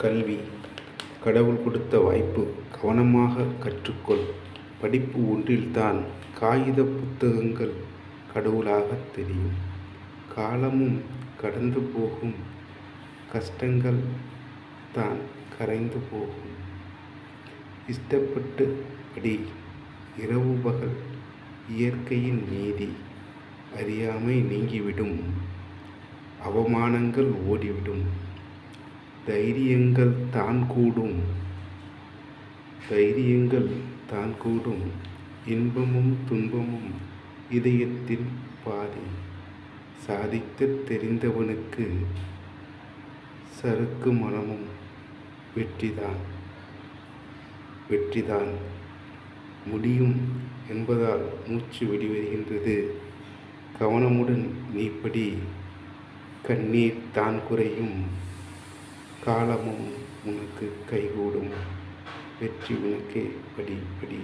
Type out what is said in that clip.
கல்வி கடவுள் கொடுத்த வாய்ப்பு. கவனமாக கற்றுக்கொள். படிப்பு ஒன்றில்தான் காகித புத்தகங்கள் கடவுளாகத் தெரியும். காலமும் கடந்து போகும், கஷ்டங்கள் தான் கரைந்து போகும். இஷ்டப்பட்டு படி. இரவு பகல் இயற்கையின் நீதி. அறியாமை நீங்கிவிடும், அவமானங்கள் ஓடிவிடும். தைரியங்கள் தான் கூடும். இன்பமும் துன்பமும் இதயத்தில் பாதி. சாதிக்கத் தெரிந்தவனுக்கு சறுக்கு மனமும் வெற்றிதான். முடியும் என்பதால் மூச்சு வெளிவருகின்றது. கவனமுடன் நீ படி. கண்ணீர் தான் குறையும், காலமும் உனக்கு கைகூடும். வெற்றி உனக்கே. படி.